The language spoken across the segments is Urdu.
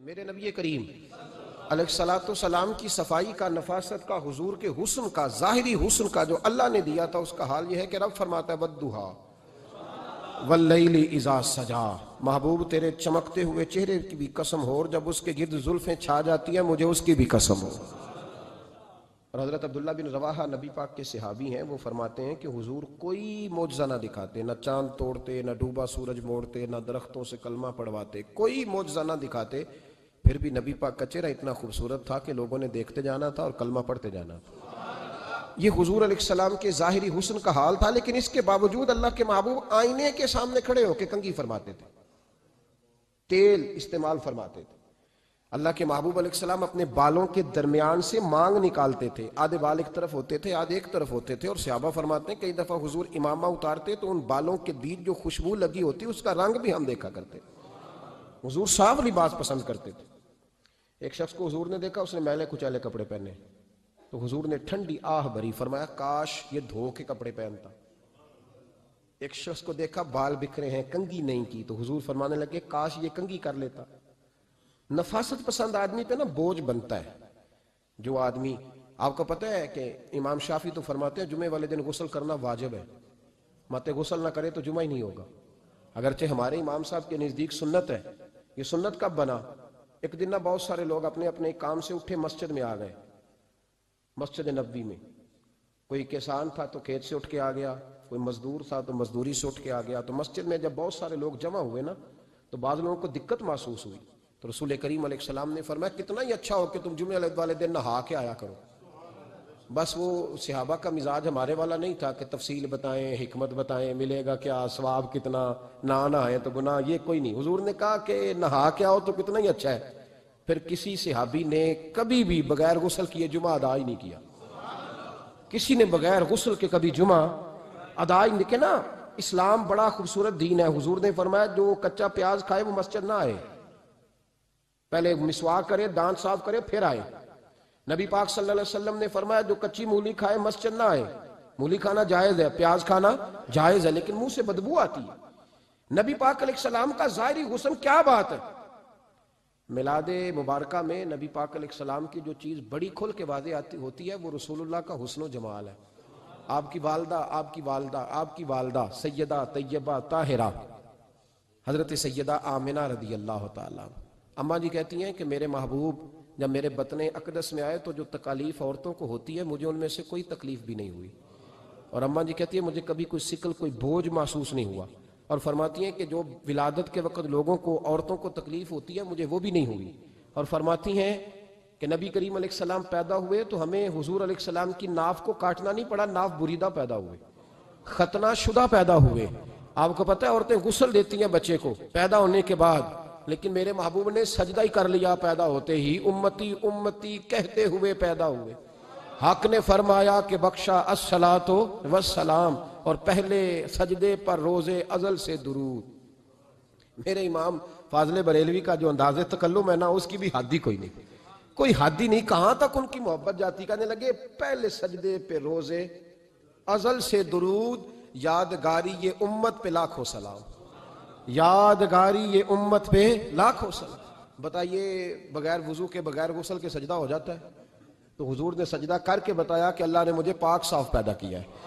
میرے نبی کریم علیہ الصلوۃ والسلام کی صفائی کا، نفاست کا، حضور کے حسن کا، ظاہری حسن کا جو اللہ نے دیا تھا، اس کا حال یہ ہے کہ رب فرماتا ہے وَالضُّحَىٰ وَاللَّيْلِ إِذَا سَجَىٰ، محبوب تیرے چمکتے ہوئے چہرے کی بھی قسم ہو، اور جب اس کے گرد زلفیں چھا جاتی ہیں مجھے اس کی بھی قسم ہو۔ اور حضرت عبداللہ بن رواحہ نبی پاک کے صحابی ہیں، وہ فرماتے ہیں کہ حضور کوئی معجزہ نہ دکھاتے، نہ چاند توڑتے، نہ ڈوبا سورج موڑتے، نہ درختوں سے کلمہ پڑھواتے، کوئی معجزہ نہ دکھاتے، پھر بھی نبی پاک کا چہرہ اتنا خوبصورت تھا کہ لوگوں نے دیکھتے جانا تھا اور کلمہ پڑھتے جانا تھا۔ یہ حضور علیہ السلام کے ظاہری حسن کا حال تھا، لیکن اس کے باوجود اللہ کے محبوب آئینے کے سامنے کھڑے ہو کے کنگھی فرماتے تھے، تیل استعمال فرماتے تھے۔ اللہ کے محبوب علیہ السلام اپنے بالوں کے درمیان سے مانگ نکالتے تھے، آدھے بال ایک طرف ہوتے تھے، آدھے ایک طرف ہوتے تھے، اور صحابہ فرماتے ہیں کئی دفعہ حضور امامہ اتارتے تو ان بالوں کے بیچ جو خوشبو لگی ہوتی اس کا رنگ بھی ہم دیکھا کرتے۔ حضور صاف لباس پسند کرتے تھے۔ ایک شخص کو حضور نے دیکھا، اس نے میلے کچیلے کپڑے پہنے، تو حضور نے ٹھنڈی آہ بھری، فرمایا کاش یہ دھو کے کپڑے پہنتا۔ ایک شخص کو دیکھا بال بکھرے ہیں، کنگھی نہیں کی، تو حضور فرمانے لگے کاش یہ کنگھی کر لیتا۔ نفاست پسند آدمی پہ نا بوجھ بنتا ہے۔ جو آدمی، آپ کو پتہ ہے کہ امام شافعی تو فرماتے ہیں جمعے والے دن غسل کرنا واجب ہے، مت غسل نہ کرے تو جمعہ ہی نہیں ہوگا۔ اگرچہ ہمارے امام صاحب کے نزدیک سنت ہے۔ یہ سنت کب بنا؟ ایک دن نہ بہت سارے لوگ اپنے اپنے کام سے اٹھے مسجد میں آ گئے، مسجد نبوی میں۔ کوئی کسان تھا تو کھیت سے اٹھ کے آ گیا، کوئی مزدور تھا تو مزدوری سے اٹھ کے آ گیا۔ تو مسجد میں جب بہت سارے لوگ جمع ہوئے نا، تو بعض لوگوں کو دقت محسوس ہوئی، تو رسول کریم علیہ السلام نے فرمایا کتنا ہی اچھا ہو کہ تم جمعے والے دن نہا کے آیا کرو۔ بس وہ صحابہ کا مزاج ہمارے والا نہیں تھا کہ تفصیل بتائیں، حکمت بتائیں، ملے گا کیا، ثواب کتنا، نہ نہائیں تو گناہ، یہ کوئی نہیں۔ حضور نے کہا کہ نہا کے آؤ تو کتنا ہی اچھا ہے۔ پھر کسی صحابی نے کبھی بھی بغیر غسل کیے جمعہ ادا ہی نہیں کیا۔ کسی نے بغیر غسل کے کبھی جمعہ ادا ہی نہیں کیا نا۔ اسلام بڑا خوبصورت دین ہے۔ حضور نے فرمایا جو کچا پیاز کھائے وہ مسجد نہ آئے، پہلے مسواک کرے، دانت صاف کرے، پھر آئے۔ نبی پاک صلی اللہ علیہ وسلم نے فرمایا جو کچی مولی کھائے مسجد نہ آئے۔ مولی کھانا جائز ہے، پیاز کھانا جائز ہے، لیکن منہ سے بدبو آتی ہے۔ نبی پاک علیہ السلام کا ظاہری حسن کیا بات ہے۔ میلاد مبارکہ میں نبی پاک علیہ السلام کی جو چیز بڑی کھل کے واضح آتی ہوتی ہے وہ رسول اللہ کا حسن و جمال ہے۔ آپ کی والدہ سیدہ طیبہ طاہرہ حضرت سیدہ آمنہ رضی اللہ تعالیٰ، اماں جی کہتی ہیں کہ میرے محبوب جب میرے بطن اقدس میں آئے تو جو تکالیف عورتوں کو ہوتی ہے مجھے ان میں سے کوئی تکلیف بھی نہیں ہوئی۔ اور اماں جی کہتی ہیں مجھے کبھی کوئی ثقل، کوئی بوجھ محسوس نہیں ہوا۔ اور فرماتی ہیں کہ جو ولادت کے وقت لوگوں کو، عورتوں کو تکلیف ہوتی ہے مجھے وہ بھی نہیں ہوئی۔ اور فرماتی ہیں کہ نبی کریم علیہ السلام پیدا ہوئے تو ہمیں حضور علیہ السلام کی ناف کو کاٹنا نہیں پڑا، ناف بریدہ پیدا ہوئے، ختنہ شدہ پیدا ہوئے۔ آپ کو پتہ ہے عورتیں غسل دیتی ہیں بچے کو پیدا ہونے کے بعد، لیکن میرے محبوب نے سجدہ ہی کر لیا پیدا ہوتے ہی، امتی امتی کہتے ہوئے پیدا ہوئے۔ حق نے فرمایا کہ بخشا الصلاۃ والسلام، اور پہلے سجدے پر روز ازل سے درود۔ میرے امام فاضل بریلوی کا جو انداز تکلم ہے نا، اس کی بھی حد ہی کوئی نہیں، کوئی حد ہی نہیں۔ کہاں تک ان کی محبت جاتی، کہنے لگے پہلے سجدے پہ روز ازل سے درود، یادگاری یہ امت پہ لاکھوں سلام، یادگاری یہ امت پہ لاکھوں سلام۔ بتائیے بغیر وضو کے، بغیر غسل کے سجدہ ہو جاتا ہے؟ تو حضور نے سجدہ کر کے بتایا کہ اللہ نے مجھے پاک صاف پیدا کیا ہے۔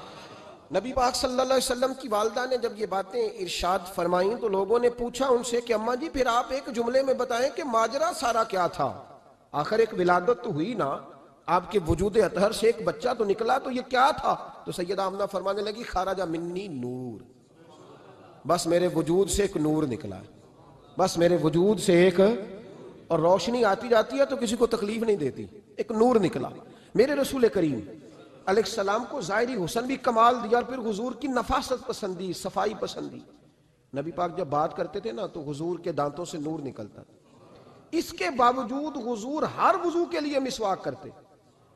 نبی پاک صلی اللہ علیہ وسلم کی والدہ نے جب یہ باتیں ارشاد فرمائیں تو لوگوں نے پوچھا ان سے کہ اماں جی پھر آپ ایک جملے میں بتائیں کہ ماجرا سارا کیا تھا، آخر ایک ولادت تو ہوئی نا، آپ کے وجود اطہر سے ایک بچہ تو نکلا، تو یہ کیا تھا؟ تو سیدہ آمنہ فرمانے لگی خارج منی نور، بس میرے وجود سے ایک نور نکلا، بس میرے وجود سے ایک، اور روشنی آتی جاتی ہے تو کسی کو تکلیف نہیں دیتی، ایک نور نکلا۔ میرے رسول کریم علیہ السلام کو ظاہری حسن بھی کمال دیا، اور پھر حضور کی نفاست پسندی، صفائی پسندی۔ نبی پاک جب بات کرتے تھے نا تو حضور کے دانتوں سے نور نکلتا تھا۔ اس کے باوجود حضور ہر وضو کے لیے مسواک کرتے۔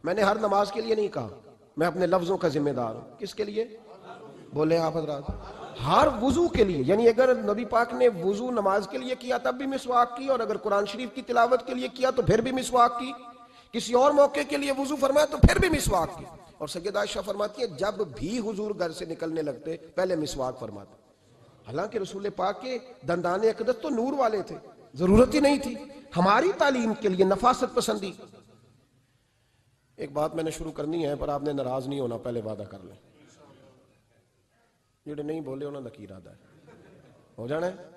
میں نے ہر نماز کے لیے نہیں کہا، میں اپنے لفظوں کا ذمہ دار ہوں۔ کس کے لیے بولے آپ حضرات؟ ہر وضو کے لیے، یعنی اگر نبی پاک نے وضو نماز کے لیے کیا تب بھی مسواک کی، اور اگر قرآن شریف کی تلاوت کے لیے کیا تو پھر بھی مسواک کی، کسی اور موقع کے لیے وضو فرمایا تو پھر بھی مسواک کی۔ اور سیدہ عائشہ فرماتی ہے جب بھی حضور گھر سے نکلنے لگتے پہلے مسواک فرماتے۔ حالانکہ رسول پاک کے دندان اقدس تو نور والے تھے، ضرورت ہی نہیں تھی، ہماری تعلیم کے لیے نفاست پسندی. ایک بات میں نے شروع کرنی ہے پر آپ نے ناراض نہیں ہونا، پہلے وعدہ کر لیں. جڑے نہیں بولے انہوں نے کی ارادہ ہے؟ ہو جانا ہے؟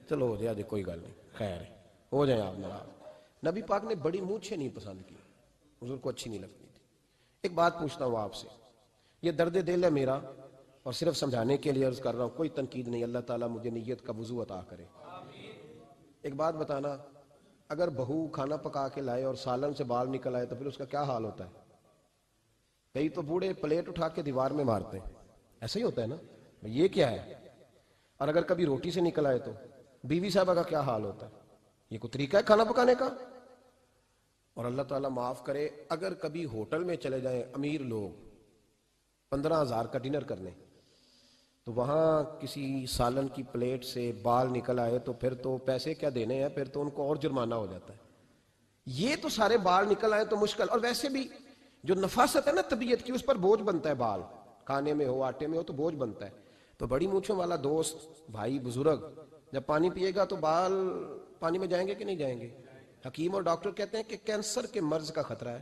چلو ہو جائے، کوئی گل نہیں، خیر ہے، ہو جائیں آپ ناراض. نبی پاک نے بڑی مونچھیں نہیں پسند کی، حضور کو اچھی نہیں لگتی تھی. ایک بات پوچھتا ہوں آپ سے، یہ درد دل ہے میرا اور صرف سمجھانے کے لیے عرض کر رہا ہوں، کوئی تنقید نہیں. اللہ تعالیٰ مجھے نیت کا وضو عطا کرے. ایک بات بتانا، اگر بہو کھانا پکا کے لائے اور سالن سے بال نکل آئے تو پھر اس کا کیا حال ہوتا ہے؟ کئی تو بوڑھے پلیٹ اٹھا کے دیوار میں مارتے ہیں، ایسا ہی ہوتا ہے نا. یہ کیا ہے؟ اور اگر کبھی روٹی سے نکل آئے تو بیوی صاحبہ کا کیا حال ہوتا ہے؟ یہ کوئی طریقہ ہے کھانا پکانے کا؟ اور اللہ تعالیٰ معاف کرے، اگر کبھی ہوٹل میں چلے جائیں امیر لوگ 15,000 کا ڈنر کرنے، تو وہاں کسی سالن کی پلیٹ سے بال نکل آئے تو پھر تو پیسے کیا دینے ہیں، پھر تو ان کو اور جرمانہ ہو جاتا ہے. یہ تو سارے بال نکل آئے تو مشکل. اور ویسے بھی جو نفاست ہے نا طبیعت کی، اس پر بوجھ بنتا ہے. بال کھانے میں ہو، آٹے میں ہو تو بوجھ بنتا ہے. تو بڑی مونچھوں والا دوست، بھائی، بزرگ جب پانی پیے گا تو بال پانی میں جائیں گے کہ نہیں جائیں گے؟ حکیم اور ڈاکٹر کہتے ہیں کہ کینسر کے مرض کا خطرہ ہے.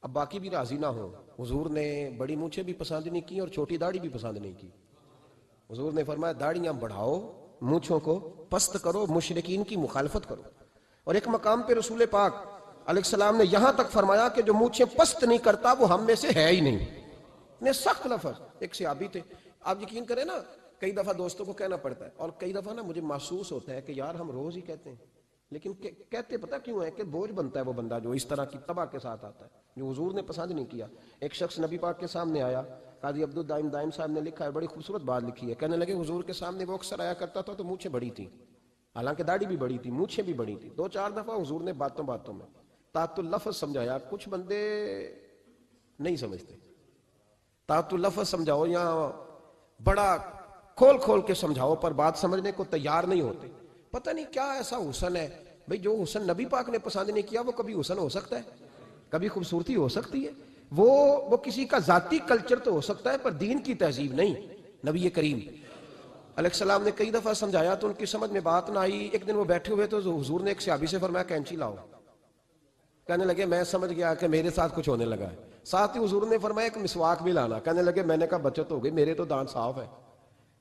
اب باقی بھی راضی نہ ہو، حضور نے بڑی مونچھیں بھی پسند نہیں کی اور چھوٹی داڑھی بھی پسند نہیں کی. حضور نے فرمایا داڑھیاں بڑھاؤ، مونچھوں کو پست کرو، مشرکین کی مخالفت کرو. اور ایک مقام پہ رسول پاک علیہ السلام نے یہاں تک فرمایا کہ جو مونچھیں پست نہیں کرتا وہ ہم میں سے ہے ہی نہیں. نے سخت لفظ. ایک صحابی تھے، آپ یقین کریں نا، کئی دفعہ دوستوں کو کہنا پڑتا ہے اور کئی دفعہ نا مجھے محسوس ہوتا ہے کہ یار ہم روز ہی کہتے ہیں، لیکن کہتے پتہ کیوں ہے؟ کہ بوجھ بنتا ہے وہ بندہ جو اس طرح کی تباہ کے ساتھ آتا ہے، جو حضور نے پسند نہیں کیا. ایک شخص نبی پاک کے سامنے آیا، قاضی عبدالدائم دائم صاحب نے لکھا ہے، بڑی خوبصورت بات لکھی ہے. کہنے لگے حضور کے سامنے وہ اکثر آیا کرتا تھا تو مونچھیں بڑی تھی، حالانکہ داڑھی بھی بڑی تھی، مونچھیں بھی بڑی تھی. 2-4 دفعہ حضور نے باتوں باتوں میں تحت اللفظ سمجھایا. کچھ بندے نہیں سمجھتے. تحت اللفظ سمجھاؤ یا بڑا کھول کھول کے سمجھاؤ پر بات سمجھنے کو تیار نہیں ہوتے. پتہ نہیں کیا ایسا حسن ہے بھئی، جو حسن نبی پاک نے پسند نہیں کیا وہ کبھی حسن ہو سکتا ہے؟ کبھی خوبصورتی ہو سکتی ہے؟ وہ کسی کا ذاتی کلچر تو ہو سکتا ہے پر دین کی تہذیب نہیں. نبی کریم علیہ السلام نے کئی دفعہ سمجھایا تو ان کی سمجھ میں بات نہ آئی. ایک دن وہ بیٹھے ہوئے تو حضور نے ایک صحابی سے فرمایا کینچی لاؤ. کہنے لگے میں سمجھ گیا کہ میرے ساتھ کچھ ہونے لگا ہے. ساتھ ہی حضور نے فرمایا ایک مسواک بھی لانا. کہنے لگے میں نے کہا بچت ہو گئی، میرے تو دانت صاف ہے.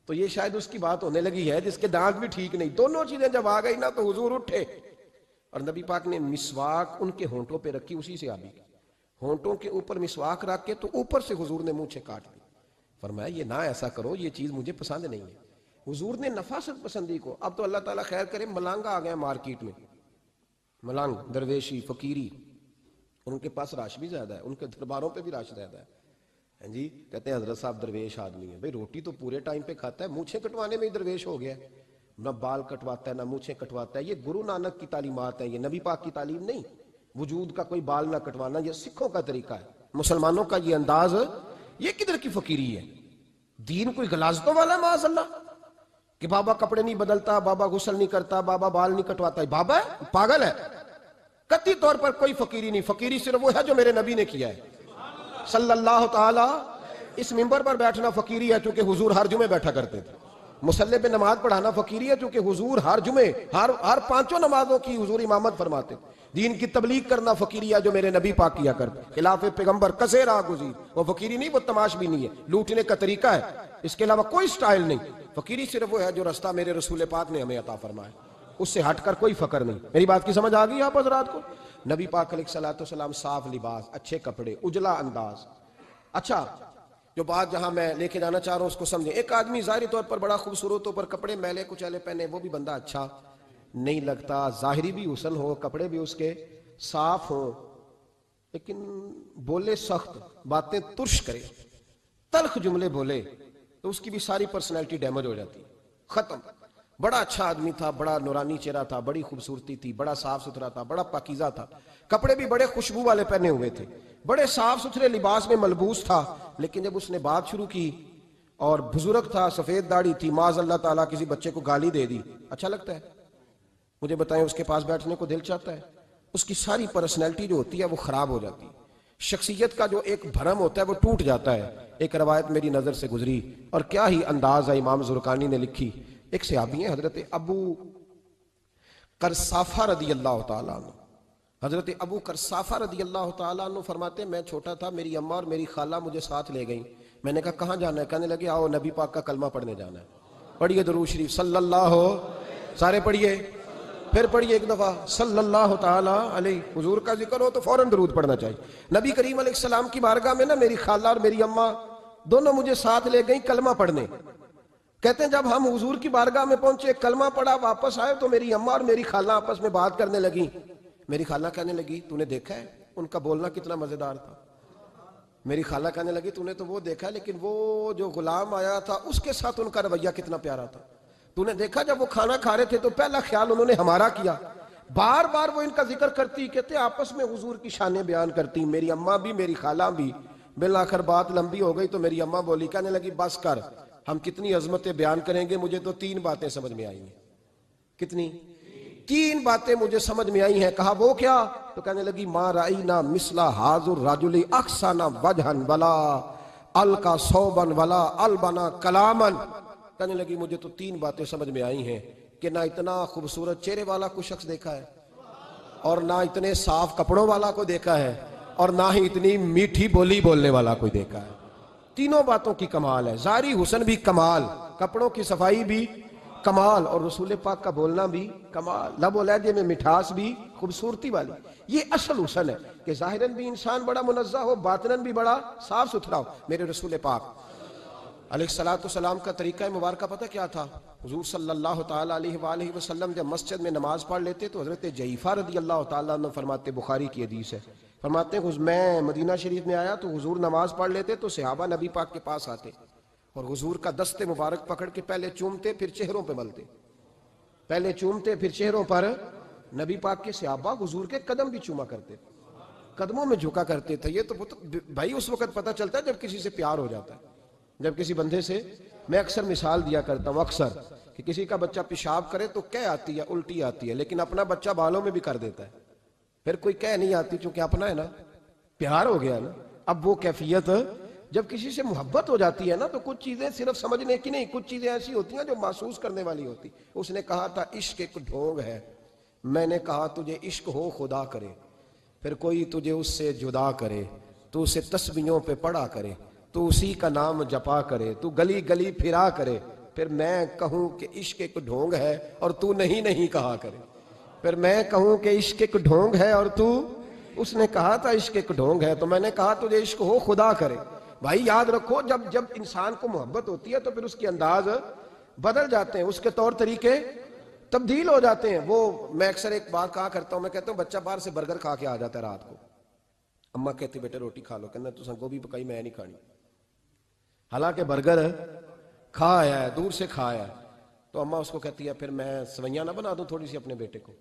تو یہ شاید اس کی بات ہونے لگی ہے جس کے دانت بھی ٹھیک نہیں. دونوں چیزیں جب آ گئی نا تو حضور اٹھے اور نبی پاک نے مسواک ان کے ہونٹوں پہ رکھی. اسی سے آبی ہونٹوں کے اوپر مسواک رکھ کے تو اوپر سے حضور نے مونچھیں کاٹ دی. فرمایا یہ نہ ایسا کرو، یہ چیز مجھے پسند نہیں ہے. حضور نے نفاست پسندی کو. اب تو اللہ تعالیٰ خیر کرے، ملانگا آ گئے مارکیٹ میں، ملانگ، درویشی، فقیری، ان کے پاس رش بھی زیادہ ہے، ان کے درباروں پہ بھی رش زیادہ ہے. جی کہتے ہیں حضرت صاحب درویش آدمی ہے. بھئی روٹی تو پورے ٹائم پہ کھاتا ہے، مونچھیں کٹوانے میں ہی درویش ہو گیا ہے. نہ بال کٹواتا ہے نہ مونچھیں کٹواتا ہے. یہ گرو نانک کی تعلیمات ہیں، یہ نبی پاک کی تعلیم نہیں. وجود کا کوئی بال نہ کٹوانا یہ سکھوں کا طریقہ ہے، مسلمانوں کا یہ انداز. یہ کدھر کی فقیری ہے؟ دین کوئی غلاظتوں والا معاذ اللہ کہ بابا کپڑے نہیں بدلتا، بابا غسل نہیں کرتا، بابا بال نہیں کٹواتا. بابا ہے پاگل ہے. قطعی طور پر کوئی فقیری نہیں. فقیری صرف وہ ہے جو میرے نبی نے کیا ہے صلی اللہ تعالی. اس منبر پر بیٹھنا فقیری ہے چونکہ حضور ہر جمعے بیٹھا کرتے تھے. مصلی پہ نماز پڑھانا فقیری ہے چونکہ حضور ہر جمعے ہر 5 نمازوں کی حضور امامت فرماتے. دین کی تبلیغ کرنا فقیری ہے جو میرے نبی پاک کیا کرتے. خلاف پیغمبر کسے راہ گزیر، وہ فقیری نہیں، وہ تماش بھی نہیں ہے، لوٹنے کا طریقہ ہے، اس کے علاوہ کوئی سٹائل نہیں. فقیری صرف وہ ہے جو رستہ میرے رسول پاک نے ہمیں عطا فرمایا، اس سے ہٹ کر کوئی فقر نہیں. میری بات کی سمجھ آ گئی آپ حضرات کو؟ نبی پاک علیہ الصلوۃ والسلام صاف لباس، اچھے کپڑے، اجلا انداز. اچھا جو بات جہاں میں لے کے جانا چاہ رہا ہوں اس کو سمجھیں. ایک آدمی ظاہری طور پر بڑا خوبصورت ہو پر کپڑے میلے کچیلے پہنے، وہ بھی بندہ اچھا نہیں لگتا. ظاہری بھی حسن ہو، کپڑے بھی اس کے صاف ہوں، لیکن بولے سخت، باتیں ترش کرے، تلخ جملے بولے تو اس کی بھی ساری پرسنالٹی ڈیمیج ہو جاتی، ختم. بڑا اچھا آدمی تھا، بڑا نورانی چہرہ تھا، بڑی خوبصورتی تھی، بڑا صاف ستھرا تھا، بڑا پاکیزہ تھا، کپڑے بھی بڑے خوشبو والے پہنے ہوئے تھے، بڑے صاف ستھرے لباس میں ملبوس تھا. لیکن جب اس نے بات شروع کی اور بزرگ تھا، سفید داڑھی تھی، معاذ اللہ تعالیٰ کسی بچے کو گالی دے دی، اچھا لگتا ہے؟ مجھے بتائیں اس کے پاس بیٹھنے کو دل چاہتا ہے؟ اس کی ساری پرسنالٹی جو ہوتی ہے وہ خراب ہو جاتی ہے. شخصیت کا جو ایک بھرم ہوتا ہے وہ ٹوٹ جاتا ہے. ایک روایت میری نظر سے گزری اور کیا ہی انداز ہے، امام زرقانی نے لکھی. ایک صحابی ہیں حضرت ابو کرسافہ رضی اللہ تعالیٰ عنہ، حضرت ابو کرسافہ رضی اللہ تعالیٰ عنہ فرماتے ہیں میں چھوٹا تھا، میری اماں اور میری خالہ مجھے ساتھ لے گئیں. میں نے کہا کہاں جانا ہے؟ کہنے لگے آؤ نبی پاک کا کلمہ پڑھنے جانا ہے. پڑھیے درود شریف صلی اللہ ہو، سارے پڑھیے، پھر پڑھیے ایک دفعہ صلی اللہ تعالیٰ علیہ. حضور کا ذکر ہو تو فوراً درود پڑھنا چاہیے. نبی کریم علیہ السلام کی بارگاہ میں نا میری خالہ اور میری اماں دونوں مجھے ساتھ لے گئیں کلمہ پڑھنے. کہتے ہیں جب ہم حضور کی بارگاہ میں پہنچے، کلمہ پڑھا، واپس آئے تو میری اماں اور میری خالہ آپس میں بات کرنے لگیں. میری خالہ کہنے لگی تو نے دیکھا ہے ان کا بولنا کتنا مزیدار تھا. میری خالہ کہنے لگی تو نے تو وہ دیکھا لیکن وہ جو غلام آیا تھا اس کے ساتھ ان کا رویہ کتنا پیارا تھا. تو نے دیکھا جب وہ کھانا کھا رہے تھے تو پہلا خیال انہوں نے ہمارا کیا. بار بار وہ ان کا ذکر کرتی، کہتے آپس میں حضور کی شانیں بیان کرتی، میری اماں بھی میری خالہ بھی. بالآخر بات لمبی ہو گئی تو میری اماں بولی، کہنے لگی بس کر، ہم کتنی عظمتیں بیان کریں گے، مجھے تو 3 باتیں سمجھ میں آئی ہیں. کتنی؟ 3 باتیں مجھے سمجھ میں آئی ہیں. کہا وہ کیا؟ تو کہنے لگی ما رأینا مثل ھذا الرجل احسن وجھا ولا القى ثوبا ولا البنا کلاما. کہنے لگی مجھے تو 3 باتیں سمجھ میں آئی ہیں کہ نہ اتنا خوبصورت چہرے والا کوئی شخص دیکھا ہے، اور نہ اتنے صاف کپڑوں والا کو دیکھا ہے، اور نہ ہی اتنی میٹھی بولی بولنے والا کوئی دیکھا ہے. تینوں باتوں کی کمال ہے. ظاہری حسن بھی کمال، کپڑوں کی صفائی بھی کمال، اور رسول پاک کا بولنا بھی کمال، لب و لہجے میں مٹھاس بھی خوبصورتی والی. یہ اصل حسن ہے کہ ظاہراً بھی انسان بڑا منزہ ہو، باطناً بھی بڑا صاف ستھرا ہو. میرے رسول پاک علیہ السلام کا طریقہ مبارکہ پتہ کیا تھا؟ حضور صلی اللہ تعالیٰ علیہ وآلہ وسلم جب مسجد میں نماز پڑھ لیتے تو حضرت جعفہ رضی اللہ تعالیٰ عنہ فرماتے، بخاری کی حدیث ہے، فرماتے ہیں میں مدینہ شریف میں آیا تو حضور نماز پڑھ لیتے تو صحابہ نبی پاک کے پاس آتے اور حضور کا دست مبارک پکڑ کے پہلے چومتے پھر چہروں پہ ملتے. پہلے چومتے پھر چہروں پر. نبی پاک کے صحابہ حضور کے قدم بھی چوما کرتے، قدموں میں جھکا کرتے تھے. یہ تو بھائی اس وقت پتہ چلتا ہے جب کسی سے پیار ہو جاتا ہے، جب کسی بندے سے. میں اکثر مثال دیا کرتا ہوں اکثر کہ کسی کا بچہ پیشاب کرے تو کہہ آتی ہے، الٹی آتی ہے، لیکن اپنا بچہ بالوں میں بھی کر دیتا ہے. پھر کوئی کہہ نہیں آتی چونکہ اپنا ہے نا، پیار ہو گیا نا. اب وہ کیفیت جب کسی سے محبت ہو جاتی ہے نا تو کچھ چیزیں صرف سمجھنے کی نہیں، کچھ چیزیں ایسی ہوتی ہیں جو محسوس کرنے والی ہوتی. اس نے کہا تھا عشق ایک ڈھونگ ہے، میں نے کہا تجھے عشق ہو خدا کرے، پھر کوئی تجھے اس سے جدا کرے، تو اسے تسبیحوں پہ پڑھا کرے، تو اسی کا نام جپا کرے، تو گلی گلی پھرا کرے، پھر میں کہوں کہ عشق ایک ڈھونگ ہے اور تو نہیں کہا کرے. پھر میں کہوں کہ عشق ایک ڈھونگ ہے اور تو. اس نے کہا تھا عشق ایک ڈھونگ ہے تو میں نے کہا تجھے عشق ہو خدا کرے. بھائی یاد رکھو جب انسان کو محبت ہوتی ہے تو پھر اس کے انداز بدل جاتے ہیں، اس کے طور طریقے تبدیل ہو جاتے ہیں. وہ میں اکثر ایک بات کہا کرتا ہوں، میں کہتا ہوں بچہ باہر سے برگر کھا کے آ جاتا ہے رات کو، اماں کہتی بیٹے روٹی کھا لو، کہنا تو گوبھی پکائی میں نہیں کھانی، حالانکہ برگر کھا آیا ہے، دور سے کھا آیا ہے. تو اماں اس کو کہتی ہے پھر میں سوئیاں نہ بنا دوں تھوڑی سی اپنے بیٹے کو،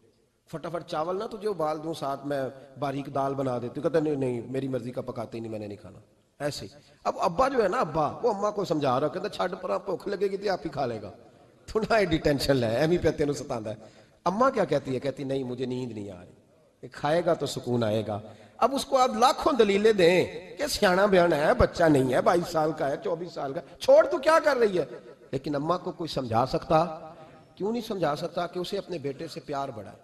فٹافٹ چاول نہ تجھے ابال دوں، ساتھ میں باریک دال بنا دیتی. کہتا نہیں میری مرضی کا پکاتے ہی نہیں، میں نے نہیں کھانا. ایسے اب ابا جو ہے نا، ابا وہ اماں کو سمجھا رہا، کہتا چھڈ پرا، بھوک لگے گی تو آپ ہی کھا لے گا، تو نہ ایڈی ٹینشن لے، ایویں پہ تینوں ستاندا ہے. اماں کیا کہتی ہے؟ کہتی نہیں مجھے نیند نہیں آ رہی، کھائے گا تو سکون آئے گا. اب اس کو آپ لاکھوں دلیلیں دیں کہ سیاںا بیانا ہے، بچہ نہیں ہے، 22 سال کا ہے، 24 سال کا، چھوڑ تو کیا کر رہی ہے. لیکن اماں کو کوئی سمجھا سکتا؟ کیوں نہیں سمجھا سکتا کہ اسے اپنے بیٹے سے پیار بڑھائے.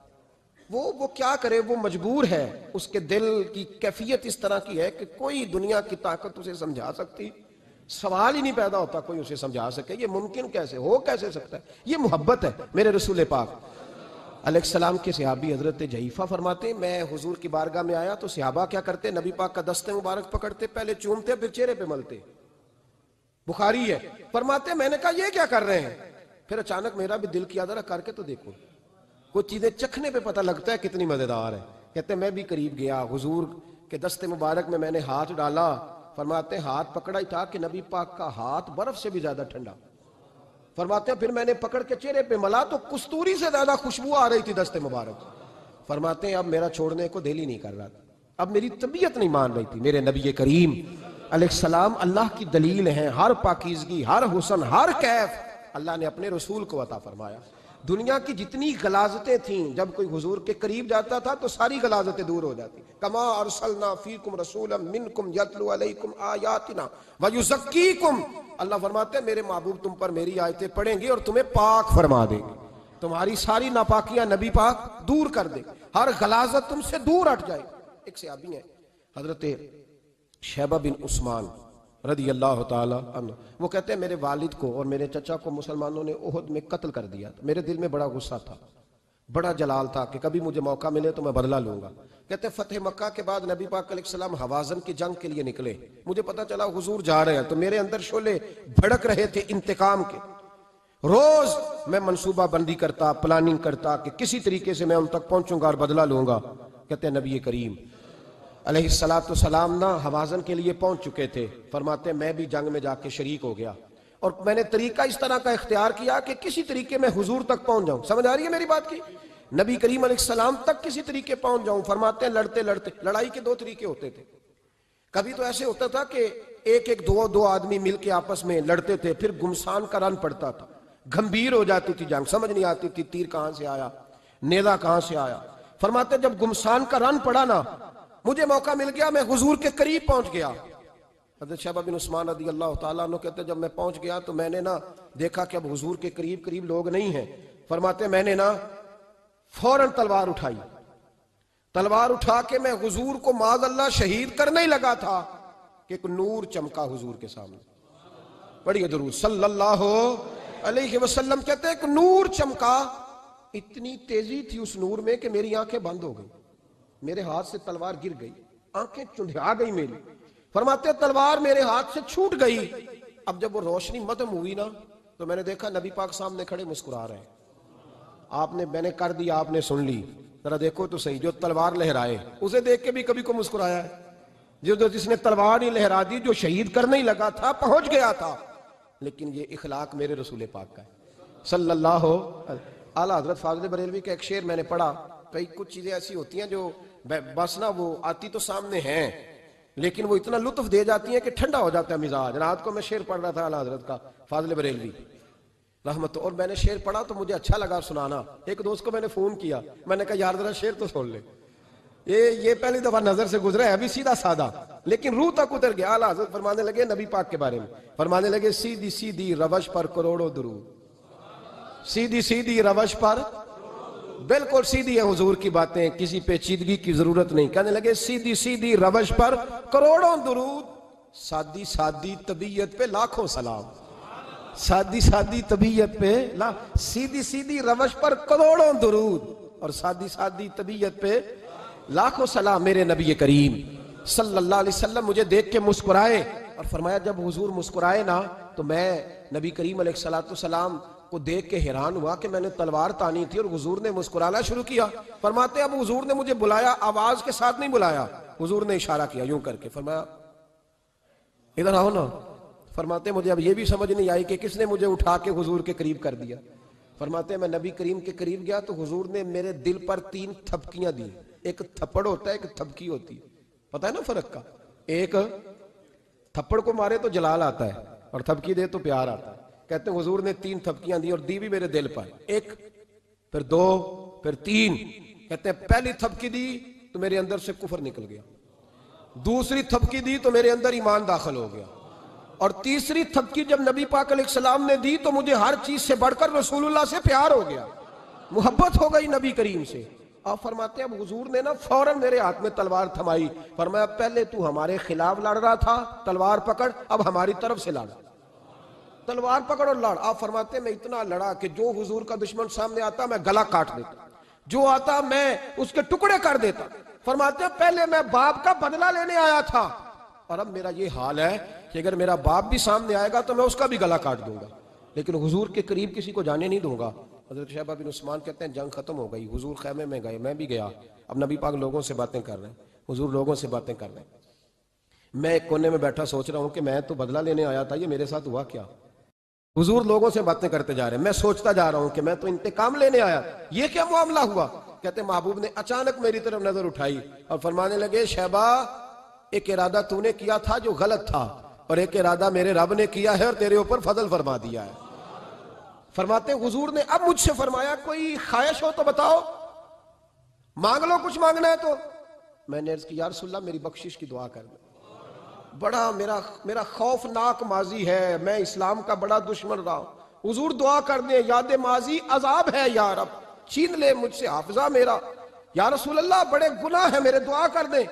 وہ کیا کرے، وہ مجبور ہے، اس کے دل کی کیفیت اس طرح کی ہے کہ کوئی دنیا کی طاقت اسے سمجھا سکتی، سوال ہی نہیں پیدا ہوتا کوئی اسے سمجھا سکے. یہ ممکن کیسے ہو، کیسے سکتا ہے؟ یہ محبت ہے. میرے رسول پاک علیہ السلام کے صحابی حضرت جعفہ فرماتے ہیں میں حضور کی بارگاہ میں آیا تو صحابہ کیا کرتے؟ نبی پاک کا دست مبارک پکڑتے، پہلے چومتے پھر چہرے پہ ملتے. بخاری ہے. فرماتے میں نے کہا یہ کیا کر رہے ہیں؟ پھر اچانک میرا بھی دل کیا ذرا کر کے تو دیکھو، کچھ چیزیں چکھنے پہ پتہ لگتا ہے کتنی مزیدار ہے. کہتے میں بھی قریب گیا، حضور کے دست مبارک میں میں نے ہاتھ ڈالا. فرماتے ہاتھ پکڑا ہی تھا کہ نبی پاک کا ہاتھ برف سے بھی زیادہ ٹھنڈا. فرماتے ہیں پھر میں نے پکڑ کے چہرے پہ ملا تو کستوری سے زیادہ خوشبو آ رہی تھی دست مبارک. فرماتے ہیں اب میرا چھوڑنے کو دل ہی نہیں کر رہا تھا، اب میری طبیعت نہیں مان رہی تھی. میرے نبی کریم علیہ السلام اللہ کی دلیل ہیں، ہر پاکیزگی، ہر حسن، ہر کیف اللہ نے اپنے رسول کو عطا فرمایا. دنیا کی جتنی غلاظتیں تھیں جب کوئی حضور کے قریب جاتا تھا تو ساری غلاظتیں دور ہو جاتی. کما ارسلنا فیکم رسولا منکم یتلو علیکم آیاتنا ویزکیکم. اللہ فرماتے ہیں میرے محبوب تم پر میری آیتیں پڑھیں گے اور تمہیں پاک فرما دیں گے. تمہاری ساری ناپاکیاں نبی پاک دور کر دے، ہر غلاظت تم سے دور ہٹ جائے۔ ایک صحابی ہیں حضرت شیبہ بن عثمان رضی اللہ تعالی عنہ، وہ کہتے ہیں میرے والد کو اور میرے چچا کو مسلمانوں نے احد میں قتل کر دیا، میرے دل میں بڑا غصہ تھا، بڑا جلال تھا کہ کبھی مجھے موقع ملے تو میں بدلہ لوں گا۔ کہتے ہیں فتح مکہ کے بعد نبی پاک علیہ السلام حوازن کی جنگ کے لیے نکلے، مجھے پتا چلا حضور جا رہے ہیں، تو میرے اندر شعلے بھڑک رہے تھے انتقام کے۔ روز میں منصوبہ بندی کرتا، پلاننگ کرتا کہ کسی طریقے سے میں ان تک پہنچوں گا اور بدلہ لوں گا۔ کہتے ہیں نبی کریم علیہ السلام نا حوازن کے لیے پہنچ چکے تھے، فرماتے ہیں میں بھی جنگ میں جا کے شریک ہو گیا، اور میں نے طریقہ اس طرح کا اختیار کیا کہ کسی طریقے میں حضور تک پہنچ جاؤں۔ سمجھ آ رہی ہے میری بات کی؟ نبی کریم علیہ السلام تک کسی طریقے پہنچ جاؤں۔ فرماتے ہیں لڑتے لڑتے، لڑائی کے دو طریقے ہوتے تھے، کبھی تو ایسے ہوتا تھا کہ ایک دو آدمی مل کے آپس میں لڑتے تھے، پھر گمسان کا رن پڑتا تھا، گھمبیر ہو جاتی تھی جنگ، سمجھ نہیں آتی تھی تیر کہاں سے آیا، نیزہ کہاں سے آیا۔ فرماتے ہیں جب گمسان کا رن پڑا نا، مجھے موقع مل گیا، میں حضور کے قریب پہنچ گیا۔ حضرت شیبہ بن عثمان رضی اللہ تعالیٰ عنہ کہتے ہیں جب میں پہنچ گیا تو میں نے نا دیکھا کہ اب حضور کے قریب لوگ نہیں ہیں۔ فرماتے ہیں میں نے نا فوراً تلوار اٹھائی، تلوار اٹھا کے میں حضور کو معاذ اللہ شہید کرنے ہی لگا تھا کہ ایک نور چمکا حضور کے سامنے۔ پڑھیے درود صلی اللہ علیہ وسلم۔ کہتے ہیں ایک نور چمکا، اتنی تیزی تھی اس نور میں کہ میری آنکھیں بند ہو گئی، میرے ہاتھ سے تلوار گر گئی، آنکھیں چندھا گئی میری۔ فرماتے ہیں تلوار میرے ہاتھ سے چھوٹ گئی۔ اب جب وہ روشنی مدھم ہوئی نا تو میں نے دیکھا نبی پاک سامنے کھڑے مسکرا رہے ہیں۔ میں نے کر دیا، آپ نے سن لی، ذرا دیکھو تو صحیح، جو تلوار لہرائے اسے دیکھ کے بھی کبھی کو مسکرایا ہے؟ جس نے تلوار ہی لہرا دی، جو شہید کرنے ہی لگا تھا، پہنچ گیا تھا۔ لیکن یہ اخلاق میرے رسول پاک کا ہے صلی اللہ اعلیٰ حضرت فاضل بریلوی کا ایک شعر میں نے پڑھا۔ کئی کچھ چیزیں ایسی ہوتی ہیں جو بس نا وہ آتی تو سامنے ہیں لیکن وہ اتنا لطف دے جاتی ہیں کہ ٹھنڈا ہو جاتا ہے مزاج۔ رات کو میں شعر پڑھ رہا تھا اعلیٰ حضرت کا فاضل بریلوی رحمت، اور میں نے شعر پڑھا تو مجھے اچھا لگا سنانا۔ ایک دوست کو میں نے فون کیا، میں نے کہا یار ذرا شعر تو سن لے، یہ پہلی دفعہ نظر سے گزرا ہے، ابھی سیدھا سادہ لیکن روح تک اتر گیا۔ اعلیٰ حضرت فرمانے لگے نبی پاک کے بارے میں، فرمانے لگے سیدھی سیدھی روش پر کروڑوں درود، سیدھی سیدھی روش پر، بالکل سیدھی ہے حضور کی باتیں، کسی پیچیدگی کی ضرورت نہیں۔ کہنے لگے سیدھی سیدھی روش پر کروڑوں درود، سادی سادی طبیعت پہ لاکھوں سلام، سادی سادی طبیعت پہ سیدھی سیدھی روش پر کروڑوں درود اور سادی سادی طبیعت پہ لاکھوں سلام۔ میرے نبی کریم صلی اللہ علیہ وسلم مجھے دیکھ کے مسکرائے، اور فرمایا جب حضور مسکرائے نا تو میں نبی کریم علیہ السلام کو دیکھ کے حیران ہوا کہ میں نے تلوار تانی تھی اور حضور نے مسکرانا شروع کیا۔ فرماتے اب حضور نے مجھے بلایا، آواز کے ساتھ نہیں بلایا، حضور نے اشارہ کیا یوں کر کے، فرمایا ادھر آؤ نا۔ فرماتے مجھے اب یہ بھی سمجھ نہیں آئی کہ کس نے مجھے اٹھا کے حضور کے قریب کر دیا۔ فرماتے میں نبی کریم کے قریب گیا تو حضور نے میرے دل پر 3 تھپکیاں دی، ایک تھپڑ ہوتا ہے ایک تھپکی ہوتی ہے، پتہ ہے نا فرق کا؟ ایک تھپڑ کو مارے تو جلال آتا ہے اور تھپکی دے تو پیار آتا ہے۔ کہتے ہیں حضور نے 3 تھپکیاں دی اور دی بھی میرے دل پر، ایک پھر 2 پھر 3۔ کہتے ہیں پہلی تھپکی دی تو میرے اندر سے کفر نکل گیا، دوسری تھپکی دی تو میرے اندر ایمان داخل ہو گیا، اور تیسری تھپکی جب نبی پاک علیہ السلام نے دی تو مجھے ہر چیز سے بڑھ کر رسول اللہ سے پیار ہو گیا، محبت ہو گئی نبی کریم سے۔ آپ فرماتے ہیں اب حضور نے نا فوراً میرے ہاتھ میں تلوار تھمائی، فرمایا پہلے تو ہمارے خلاف لڑ رہا تھا، تلوار پکڑ، اب ہماری طرف سے لڑ، تلوار پکڑ اور لڑ۔ آپ فرماتے ہیں میں اتنا لڑا کہ جو حضور کا دشمن سامنے آتا میں گلا کاٹ دیتا، جو آتا میں اس کے ٹکڑے کر دیتا۔ فرماتے ہیں پہلے میں باپ کا بدلہ لینے آیا تھا اور اب میرا یہ حال ہے کہ اگر میرا باپ بھی سامنے آئے گا تو میں اس کا بھی گلا کاٹ دوں گا، لیکن حضور کے قریب کسی کو جانے نہیں دوں گا۔ حضرت شیبہ بن عثمان کہتے ہیں جنگ ختم ہو گئی، حضور خیمے میں گئے، میں بھی گیا، اب نبی پاک لوگوں سے باتیں کر رہے ہیں، حضور لوگوں سے باتیں کر رہے ہیں، میں ایک کونے میں بیٹھا سوچ رہا ہوں کہ میں تو بدلہ لینے آیا تھا، یہ میرے ساتھ ہوا کیا؟ حضور لوگوں سے باتیں کرتے جا رہے ہیں، میں سوچتا جا رہا ہوں کہ میں تو انتقام لینے آیا، یہ کیا معاملہ ہوا؟ کہتے ہیں محبوب نے اچانک میری طرف نظر اٹھائی اور فرمانے لگے شیبہ ایک ارادہ تو نے کیا تھا جو غلط تھا، اور ایک ارادہ میرے رب نے کیا ہے اور تیرے اوپر فضل فرما دیا ہے۔ فرماتے حضور نے اب مجھ سے فرمایا کوئی خواہش ہو تو بتاؤ، مانگ لو کچھ مانگنا ہے تو۔ میں نے عرض کی یا رسول اللہ میری بخشش کی دعا کر دیں، بڑا میرا خوفناک ماضی ہے، میں اسلام کا بڑا دشمن رہا ہوں، حضور دعا کر دیں یاد ماضی عذاب ہے یا رب، چھین لے مجھ سے حافظہ میرا، یا رسول اللہ بڑے گناہ ہیں میرے، دعا کر دیں۔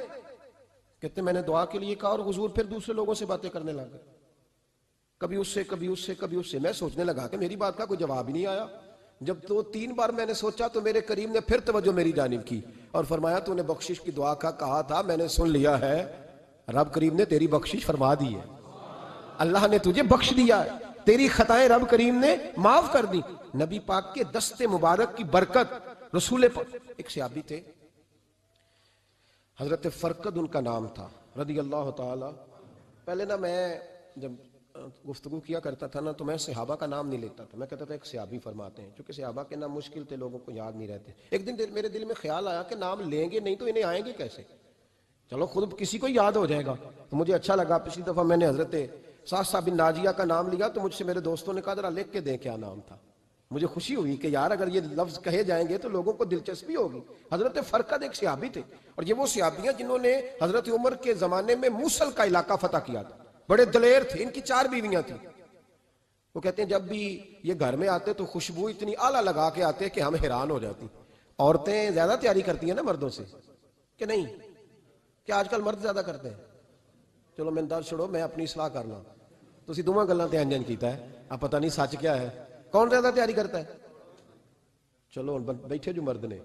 کہتے میں نے دعا کے لیے کہا اور حضور پھر دوسرے لوگوں سے باتیں کرنے لگے، کبھی اس سے کبھی اس سے کبھی اس سے۔ میں سوچنے لگا کہ میری بات کا کوئی جواب ہی نہیں آیا۔ جب تو 3 بار میں نے سوچا تو میرے کریم نے پھر توجہ میری جانب کی اور فرمایا تو نے بخشش کی دعا کا کہا تھا، میں نے سن لیا ہے، رب کریم نے تیری بخشش فرما دی ہے، اللہ نے تجھے بخش دیا ہے، تیری خطائیں رب کریم نے معاف کر دی۔ نبی پاک کے دست مبارک کی برکت، رسول پاک۔ ایک صحابی تھے حضرت فرقد ان کا نام تھا رضی اللہ تعالی۔ پہلے نا میں جب گفتگو کیا کرتا تھا نا تو میں صحابہ کا نام نہیں لیتا تھا، میں کہتا تھا ایک صحابی فرماتے ہیں، چونکہ صحابہ کے نام مشکل تھے، لوگوں کو یاد نہیں رہتے۔ ایک دن میرے دل میں خیال آیا کہ نام لیں گے نہیں تو انہیں آئیں گے کیسے، چلو خود کسی کو یاد ہو جائے گا، تو مجھے اچھا لگا۔ پچھلی دفعہ میں نے حضرت سعد بن ناجیہ کا نام لیا تو مجھ سے میرے دوستوں نے کہا ذرا لکھ کے دیں کیا نام تھا۔ مجھے خوشی ہوئی کہ یار اگر یہ لفظ کہے جائیں گے تو لوگوں کو دلچسپی ہوگی۔ حضرت فرقد ایک صحابی تھے، اور یہ وہ صحابی ہیں جنہوں نے حضرت عمر کے زمانے میں موصل کا علاقہ فتح کیا تھا، بڑے دلیر تھے، ان کی 4 بیویاں تھیں۔ وہ کہتے ہیں جب بھی یہ گھر میں آتے تو خوشبو اتنی اعلیٰ لگا کے آتے کہ ہم حیران ہو جاتی۔ عورتیں زیادہ تیاری کرتی ہیں نا مردوں سے کہ نہیں؟ کیا آج کل مرد زیادہ کرتے ہیں؟ چلو میں درد چھوڑو، میں اپنی اصلاح کرنا، تسی دوواں گلاں تے انجن کیتا ہے، اب پتہ نہیں سچ کیا ہے، کون زیادہ تیاری کرتا ہے؟ چلو بیٹھے جو مرد نے،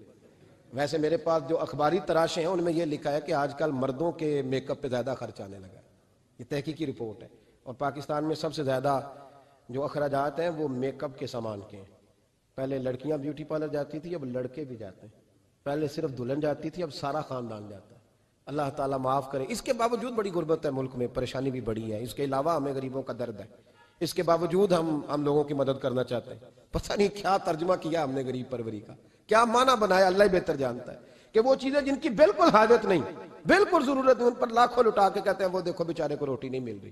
ویسے میرے پاس جو اخباری تراشے ہیں ان میں یہ لکھا ہے کہ آج کل مردوں کے میک اپ پہ زیادہ خرچ آنے لگا ہے، یہ تحقیقی رپورٹ ہے۔ اور پاکستان میں سب سے زیادہ جو اخراجات ہیں وہ میک اپ کے سامان کے ہیں۔ پہلے لڑکیاں بیوٹی پارلر جاتی تھی، اب لڑکے بھی جاتے ہیں۔ پہلے صرف دلہن جاتی تھی، اب سارا خاندان جاتا ہے۔ اللہ تعالیٰ معاف کرے۔ اس کے باوجود بڑی غربت ہے ملک میں، پریشانی بھی بڑی ہے، اس کے علاوہ ہمیں غریبوں کا درد ہے، اس کے باوجود ہم لوگوں کی مدد کرنا چاہتے ہیں۔ پتہ نہیں کیا ترجمہ کیا ہم نے غریب پروری کا، کیا معنی بنایا، اللہ ہی بہتر جانتا ہے، کہ وہ چیزیں جن کی بالکل حاجت نہیں، بالکل ضرورت نہیں، ان پر لاکھوں لٹا کے کہتے ہیں وہ دیکھو بیچارے کو روٹی نہیں مل رہی۔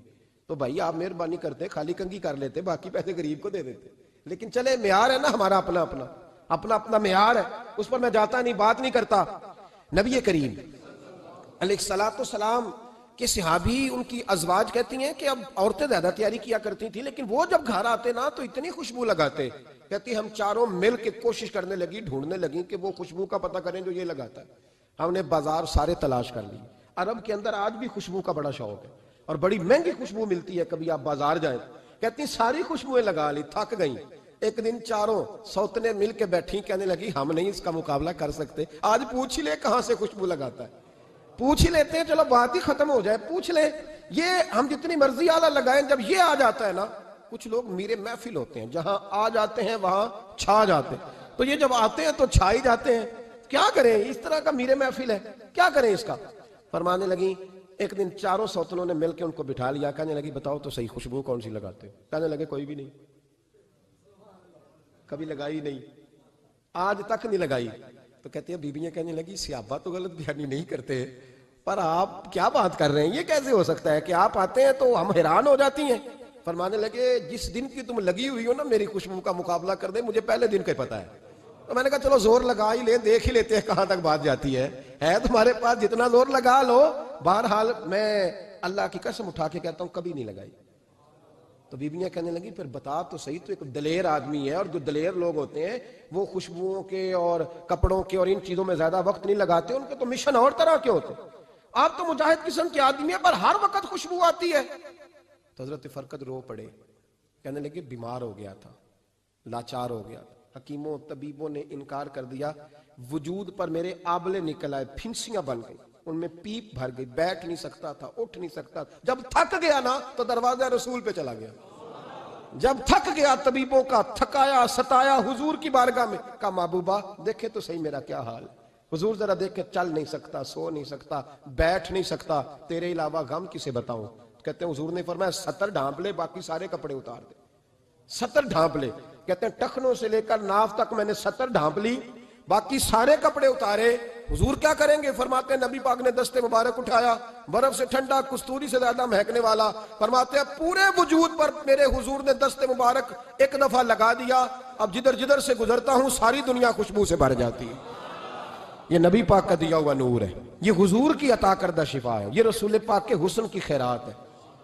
تو بھائی آپ مہربانی کرتے خالی کنگھی کر لیتے، باقی پیسے غریب کو دے دیتے۔ لیکن چلے معیار ہے نا ہمارا اپنا معیار ہے، اس پر میں جاتا نہیں، بات نہیں کرتا۔ نبی کریم علیہ الصلوۃ والسلام کے صحابی، ان کی ازواج کہتی ہیں کہ اب عورتیں زیادہ تیاری کیا کرتی تھیں، لیکن وہ جب گھر آتے نا تو اتنی خوشبو لگاتے، کہتی ہم چاروں مل کے کوشش کرنے لگی، ڈھونڈنے لگی کہ وہ خوشبو کا پتہ کریں جو یہ لگاتا ہے۔ ہم نے بازار سارے تلاش کر لی، عرب کے اندر آج بھی خوشبو کا بڑا شوق ہے اور بڑی مہنگی خوشبو ملتی ہے، کبھی آپ بازار جائیں، کہتی ساری خوشبوئیں لگا لی، تھک گئیں۔ ایک دن چاروں سوتنے مل کے بیٹھی، کہنے لگی ہم نہیں اس کا مقابلہ کر سکتے، آج پوچھ ہی لے کہاں سے خوشبو لگاتا ہے، پوچھ ہی لیتے ہیں، چلو بات ہی ختم ہو جائے، پوچھ لیں۔ یہ ہم جتنی مرضی آلہ لگائیں، جب یہ آ جاتا ہے نا، کچھ لوگ میرے محفل ہوتے ہیں، جہاں آ جاتے ہیں وہاں چھا جاتے ہیں، تو یہ جب آتے ہیں تو چھا ہی جاتے ہیں۔ کیا کریں، اس طرح کا میرے محفل ہے، کیا کریں اس کا؟ فرمانے لگی ایک دن چاروں سوتنوں نے مل کے ان کو بٹھا لیا، کہنے لگی بتاؤ تو صحیح خوشبو کون سی لگاتے ہو؟ کہنے لگے کوئی بھی نہیں، کبھی لگائی نہیں، آج تک نہیں لگائی۔ تو کہتے ہیں بیویاں کہنے لگی صحابہ تو غلط بیانی نہیں کرتے، پر آپ کیا بات کر رہے ہیں، یہ کیسے ہو سکتا ہے کہ آپ آتے ہیں تو ہم حیران ہو جاتی ہیں۔ فرمانے لگے جس دن کی تم لگی ہوئی ہو نا میری خوشبو کا مقابلہ کر دے، مجھے پہلے دن کا پتہ ہے۔ تو میں نے کہا چلو زور لگا ہی لیں، دیکھ ہی لیتے ہیں کہاں تک بات جاتی ہے تمہارے پاس جتنا زور لگا لو۔ بہرحال میں اللہ کی قسم اٹھا کے کہتا ہوں کبھی نہیں لگائی۔ تو بیویاں کہنے لگی پھر بتا تو صحیح، تو ایک دلیر آدمی ہے، اور جو دلیر لوگ ہوتے ہیں وہ خوشبوؤں کے اور کپڑوں کے اور ان چیزوں میں زیادہ وقت نہیں لگاتے، ان کے تو مشن اور طرح کے ہوتے۔ آپ تو مجاہد قسم کے آدمی ہیں پر ہر وقت خوشبو آتی ہے۔ تو حضرت فرقد رو پڑے، کہنے لگے بیمار ہو گیا تھا، لاچار ہو گیا، حکیموں طبیبوں نے انکار کر دیا، وجود پر میرے آبلے نکل آئے، پھنسیاں بن گئی، ان میں پیپ بھر گئی، بیٹھ نہیں سکتا تھا، اٹھ نہیں سکتا تھا۔ جب تھک گیا نا تو دروازہ رسول پہ چلا گیا، جب تھک گیا طبیبوں کا، تھکایا ستایا حضور کی بارگاہ میں، کہا محبوبہ دیکھے تو صحیح میرا کیا حال۔ حضور ذرا دیکھ کے، چل نہیں سکتا، سو نہیں سکتا، بیٹھ نہیں سکتا، تیرے علاوہ غم کسے بتاؤں۔ کہتے ہیں حضور نے فرمایا 70 ڈھانپ لے، باقی سارے کپڑے اتار دے۔ 70 ڈھانپ لے، کہتے ہیں ٹخنوں سے لے کر ناف تک میں نے 70 ڈھانپ لی، باقی سارے کپڑے اتارے۔ حضور کیا کریں گے؟ فرماتے ہیں نبی پاک نے دست مبارک اٹھایا، برف سے ٹھنڈا، کستوری سے زیادہ مہکنے والا، فرماتے ہیں پورے وجود پر میرے حضور نے دست مبارک ایک دفعہ لگا دیا، اب جدھر جدھر سے گزرتا ہوں ساری دنیا خوشبو سے بھر جاتی ہے۔ یہ نبی پاک کا دیا ہوا نور ہے، یہ حضور کی عطا کردہ شفا ہے، یہ رسول پاک کے حسن کی خیرات ہے۔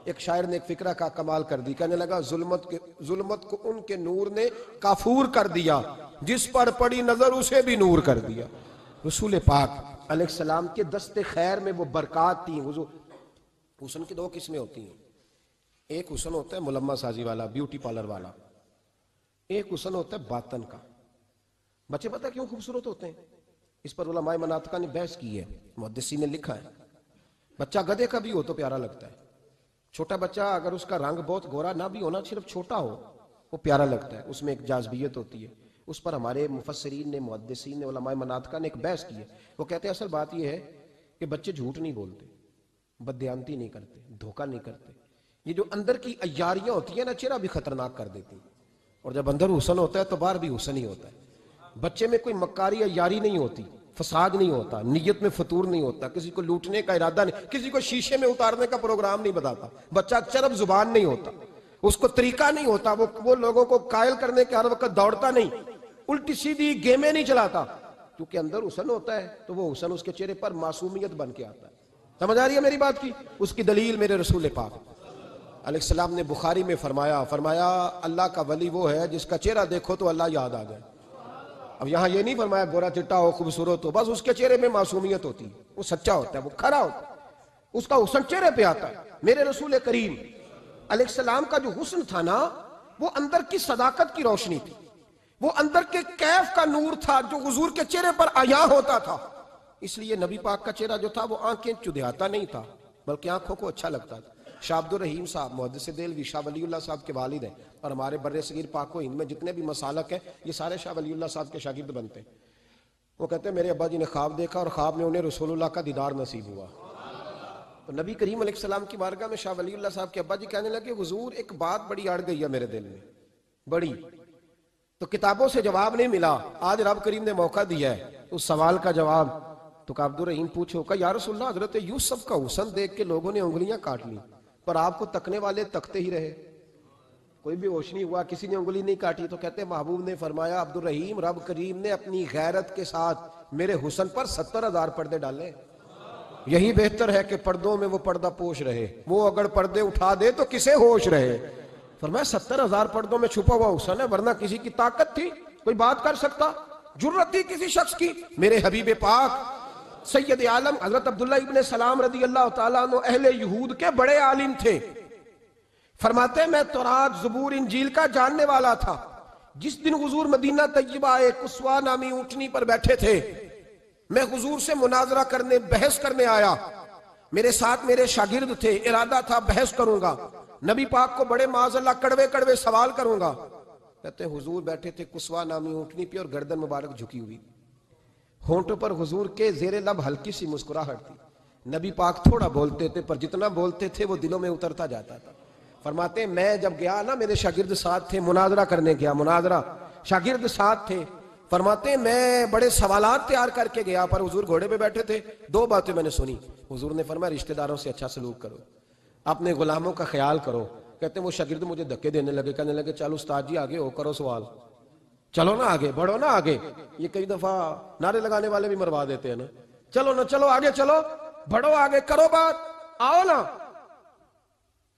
ایک شاعر نے ایک فکرہ کا کمال کر دی، کہنے لگا ظلمت کو ان کے نور نے کافور کر دیا، جس پر پڑی نظر اسے بھی نور کر دیا۔ رسول پاک علیہ السلام کے دست خیر میں وہ برکات تھی۔ حسن کی دو قسمیں ہوتی ہیں، ایک حسن ہوتا ہے ملمہ سازی والا، بیوٹی پارلر والا، ایک حسن ہوتا ہے باطن کا۔ بچے پتہ کیوں خوبصورت ہوتے ہیں؟ اس پر علماء مناطقہ نے بحث کی ہے، محدثین نے لکھا ہے۔ بچہ گدھے کا بھی ہو تو پیارا لگتا ہے، چھوٹا بچہ اگر اس کا رنگ بہت گورا نہ بھی ہونا، صرف چھوٹا ہو، وہ پیارا لگتا ہے، اس میں ایک جاذبیت ہوتی ہے۔ اس پر ہمارے مفسرین نے، محدثین نے، علماء مناطقہ نے ایک بحث کی ہے۔ وہ کہتے ہیں اصل بات یہ ہے کہ بچے جھوٹ نہیں بولتے، بددیانتی نہیں کرتے، دھوکہ نہیں کرتے۔ یہ جو اندر کی عیاریاں ہوتی ہیں نا، چہرہ بھی خطرناک کر دیتی ہیں، اور جب اندر حسن ہوتا ہے تو باہر بھی حسن ہی ہوتا ہے۔ بچے میں کوئی مکاری عیاری نہیں ہوتی، فساد نہیں ہوتا، نیت میں فطور نہیں ہوتا، کسی کو لوٹنے کا ارادہ نہیں، کسی کو شیشے میں اتارنے کا پروگرام نہیں بتاتا۔ بچہ چرب زبان نہیں ہوتا، اس کو طریقہ نہیں ہوتا، وہ لوگوں کو قائل کرنے کے ہر وقت دوڑتا نہیں، الٹی سیدھی گیمیں نہیں چلاتا، کیونکہ اندر حسن ہوتا ہے تو وہ حسن اس کے چہرے پر معصومیت بن کے آتا ہے۔ سمجھ آ رہی ہے میری بات کی؟ اس کی دلیل میرے رسول پاک علیہ السلام نے بخاری میں فرمایا اللہ کا ولی وہ ہے جس کا چہرہ دیکھو تو اللہ یاد آ جائے۔ اب یہاں یہ نہیں فرمایا گورا چٹا ہو، خوبصورت ہو، بس اس کے چہرے میں معصومیت ہوتی ہے، وہ سچا ہوتا ہے، وہ کھرا ہوتا ہے، اس کا حسن چہرے پہ آتا ہے۔ میرے رسول کریم علیہ السلام کا جو حسن تھا نا، وہ اندر کی صداقت کی روشنی تھی، وہ اندر کے کیف کا نور تھا جو حضور کے چہرے پر عیاں ہوتا تھا۔ اس لیے نبی پاک کا چہرہ جو تھا وہ آنکھیں چدھیاتا نہیں تھا، بلکہ آنکھوں کو اچھا لگتا تھا۔ شاہ عبد الرحیم صاحب محدث دہلوی شاہ ولی اللہ صاحب کے والد ہیں، اور ہمارے بر صغیر پاک و ہند میں جتنے بھی مسالک ہیں یہ سارے شاہ ولی اللہ صاحب کے شاگرد بنتے ہیں۔ وہ کہتے ہیں میرے ابا جی نے خواب دیکھا اور خواب میں انہیں رسول اللہ کا دیدار نصیب ہوا۔ تو نبی کریم علیہ السلام کی بارگاہ میں شاہ ولی اللہ صاحب کے ابا جی کہنے لگے حضور ایک بات بڑی اڑ گئی ہے میرے دل میں، بڑی، تو کتابوں سے جواب نہیں ملا، آج رب کریم نے موقع دیا ہے اس سوال کا جواب۔ تو کہ عبد الرحیم پوچھو کہ یا رسول اللہ حضرت یوسف کا حسن دیکھ کے لوگوں نے انگلیاں کاٹ لی، پر آپ کو تکنے والے تکتے ہی رہے، کوئی بھی ہوش نہیں ہوا، کسی نے انگلی نہیں کاٹی۔ تو کہتے ہیں محبوب نے فرمایا عبد الرحیم رب کریم نے اپنی غیرت کے ساتھ میرے حسن پر 70,000 پردے ڈالے، یہی بہتر ہے کہ پردوں میں وہ پردہ پوش رہے، وہ اگر پردے اٹھا دے تو کسے ہوش رہے۔ فرمایا 70,000 پردوں میں چھپا ہوا حسن ہے، ورنہ کسی کی طاقت تھی کوئی بات کر سکتا، جرت تھی کسی شخص کی؟ میرے حبیب پاک سید عالم حضرت عبداللہ ابن سلام رضی اللہ تعالیٰ عنہ اہل یہود کے بڑے عالم تھے۔ فرماتے میں تورات زبور انجیل کا جاننے والا تھا۔ جس دن حضور مدینہ طیبہ ایک اسوا نامی اونٹنی پر بیٹھے تھے، میں حضور سے مناظرہ کرنے، بحث کرنے آیا، میرے ساتھ میرے شاگرد تھے، ارادہ تھا بحث کروں گا، نبی پاک کو بڑے معاذ اللہ کڑوے کڑوے سوال کروں گا۔ کہتے ہیں حضور بیٹھے تھے کسوا نامی اونٹنی پہ اور گردن مبارک جھکی ہوئی، ہونٹوں پر حضور کے زیر لب ہلکی سی مسکراہٹ تھی۔ نبی پاک تھوڑا بولتے تھے پر جتنا بولتے تھے وہ دلوں میں اترتا جاتا تھا۔ فرماتے ہیں میں جب گیا نا، میرے شاگرد ساتھ تھے، مناظرہ کرنے گیا، مناظرہ، شاگرد ساتھ تھے۔ فرماتے ہیں میں بڑے سوالات تیار کر کے گیا، پر حضور گھوڑے پہ بیٹھے تھے۔ دو باتیں میں نے سنی، حضور نے فرمایا رشتہ داروں سے اچھا سلوک کرو، اپنے غلاموں کا خیال کرو۔ کہتے ہیں وہ شاگرد مجھے دھکے دینے لگے، کہنے لگے چلو استاد جی آگے ہو، کرو سوال، چلو نا آگے بڑھو نا آگے۔ یہ کئی دفعہ نعرے لگانے والے بھی مروا دیتے ہیں نا، چلو نا چلو آگے، چلو بڑھو آگے، کرو بات، آؤ نا۔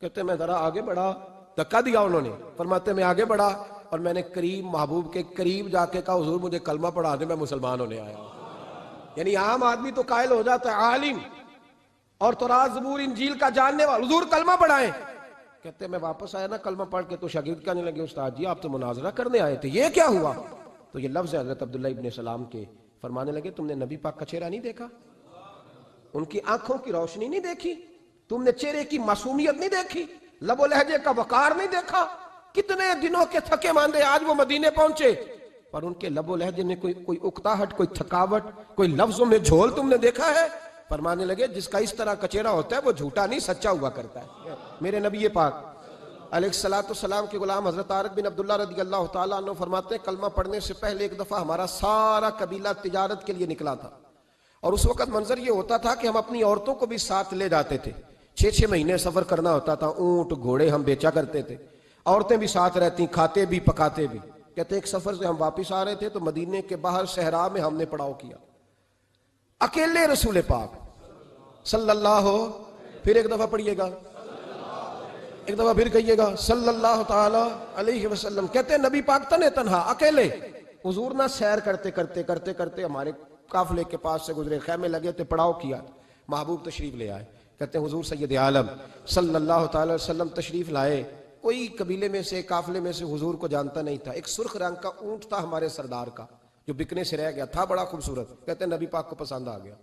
کہتے ہیں میں ذرا آگے بڑھا، دھکا دیا انہوں نے۔ فرماتے میں آگے بڑھا اور میں نے قریب محبوب کے قریب جا کے کہا حضور مجھے کلمہ پڑھا دے، میں مسلمان ہونے آیا ہوں۔ یعنی عام آدمی تو قائل ہو جاتا ہے، عالم اور تورات زبور انجیل کا جاننے والا، حضور کلمہ پڑھائیں۔ کہتے ہیں میں واپس آیا نا کلمہ پڑھ کے، تو شاگرد کہنے لگے استاد جی آپ تو مناظرہ کرنے آئے تھے، یہ کیا ہوا؟ تو یہ لفظ ہے حضرت عبداللہ ابن سلام کے، فرمانے لگے تم نے نبی پاک کا چہرہ نہیں دیکھا، ان کی آنکھوں کی روشنی نہیں دیکھی، تم نے چہرے کی معصومیت نہیں دیکھی، لب و لہجے کا وقار نہیں دیکھا؟ کتنے دنوں کے تھکے ماندے آج وہ مدینے پہنچے، پر ان کے لب و لہجے میں کوئی اکتاہٹ، کوئی تھکاوٹ، کوئی لفظوں میں جھول تم نے دیکھا ہے؟ فرمانے لگے جس کا اس طرح کا چہرہ ہوتا ہے وہ جھوٹا نہیں سچا ہوا کرتا ہے۔ میرے نبی پاک علیہ السلام کے غلام حضرت طارق بن عبداللہ رضی اللہ تعالیٰ عنہ فرماتے ہیں کلمہ پڑھنے سے پہلے ایک دفعہ ہمارا سارا قبیلہ تجارت کے لیے نکلا تھا، اور اس وقت منظر یہ ہوتا تھا کہ ہم اپنی عورتوں کو بھی ساتھ لے جاتے تھے، 6 مہینے سفر کرنا ہوتا تھا، اونٹ گھوڑے ہم بیچا کرتے تھے، عورتیں بھی ساتھ رہتی، کھاتے بھی پکاتے بھی۔ کہتے ہیں ایک سفر سے ہم واپس آ رہے تھے تو مدینے کے باہر صحرا میں ہم نے پڑاؤ کیا، اکیلے رسول پاک صلی اللہ، پھر ایک دفعہ پڑھیے گا، ایک دفعہ پھر کہیے گا صلی اللہ تعالی علیہ وسلم. کہتے ہیں نبی پاک تنہا اکیلے حضور نہ سیر کرتے کرتے کرتے کرتے ہمارے قافلے کے پاس سے گزرے, خیمے لگے تھے, پڑاؤ کیا, محبوب تشریف لے آئے. کہتے ہیں حضور سید عالم صلی اللہ تعالی وسلم تشریف لائے. کوئی قبیلے میں سے, قافلے میں سے حضور کو جانتا نہیں تھا. ایک سرخ رنگ کا اونٹ تھا ہمارے سردار کا جو بکنے سے رہ گیا تھا, بڑا خوبصورت. کہتے ہیں نبی پاک کو پسند آ گیا.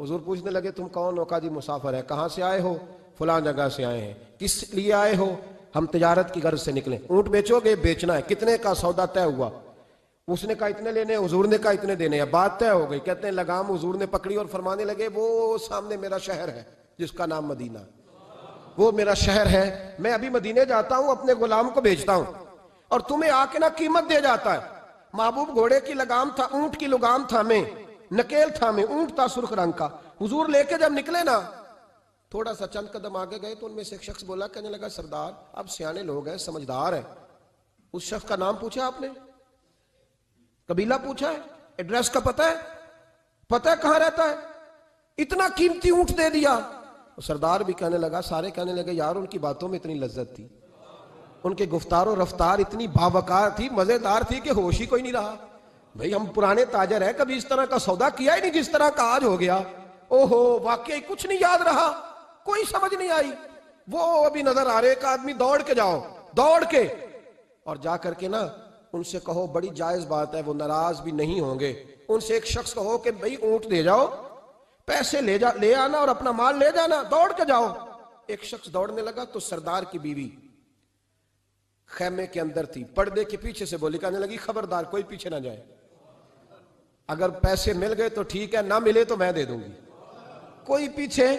حضور پوچھنے لگے تم کون ہو؟ کہا جی مسافر ہے. کہاں سے آئے ہو؟ فلاں جگہ سے آئے ہیں. کس لیے آئے ہو؟ ہم تجارت کی غرض سے نکلے. اونٹ بیچو گے؟ بیچنا ہے. کتنے کا؟ سودا طے ہوا. اس نے کہا اتنے لینے, حضور نے کہا اتنے دینے ہیں. بات طے ہو گئی. کہتے ہیں لگام حضور نے پکڑی اور فرمانے لگے وہ سامنے میرا شہر ہے جس کا نام مدینہ, وہ میرا شہر ہے. میں ابھی مدینے جاتا ہوں, اپنے غلام کو بیچتا ہوں اور تمہیں آ کے نہ قیمت دے جاتا ہے. محبوب گھوڑے کی لگام تھا, اونٹ کی لگام تھا, میں نکیل تھا, میں اونٹ تھا سرخ رنگ کا. حضور لے کے جب نکلے نا, تھوڑا سا چند قدم آگے گئے تو ان میں سے ایک شخص بولا, کہنے لگا سردار آپ سیانے لوگ ہیں, سمجھدار ہیں. اس شخص کا نام پوچھا آپ نے, قبیلہ پوچھا ہے, ایڈریس کا پتہ ہے, پتہ ہے کہاں رہتا ہے, اتنا قیمتی اونٹ دے دیا. سردار بھی کہنے لگا, سارے کہنے لگے یار ان کی باتوں میں اتنی لذت تھی, ان کے گفتار و رفتار اتنی باوقار تھی, مزیدار تھی کہ ہوش ہی کوئی نہیں رہا. بھئی ہم پرانے تاجر ہیں, کبھی اس طرح کا سودا کیا ہی نہیں جس طرح کا آج ہو گیا. اوہو واقعی کچھ نہیں یاد رہا, کوئی سمجھ نہیں آئی. وہ ابھی نظر آ رہے, ایک آدمی دوڑ کے جاؤ, دوڑ کے, اور جا کر کے نا ان سے کہو, بڑی جائز بات ہے, وہ ناراض بھی نہیں ہوں گے. ان سے ایک شخص کہو کہ بھئی اونٹ دے جاؤ, پیسے لے آنا اور اپنا مال لے جانا, دوڑ کے جاؤ. ایک شخص دوڑنے لگا تو سردار کی بیوی خیمے کے اندر تھی, پردے کے پیچھے سے بولی, کہنے لگی خبردار کوئی پیچھے نہ جائے, اگر پیسے مل گئے تو ٹھیک ہے, نہ ملے تو میں دے دوں گی, کوئی پیچھے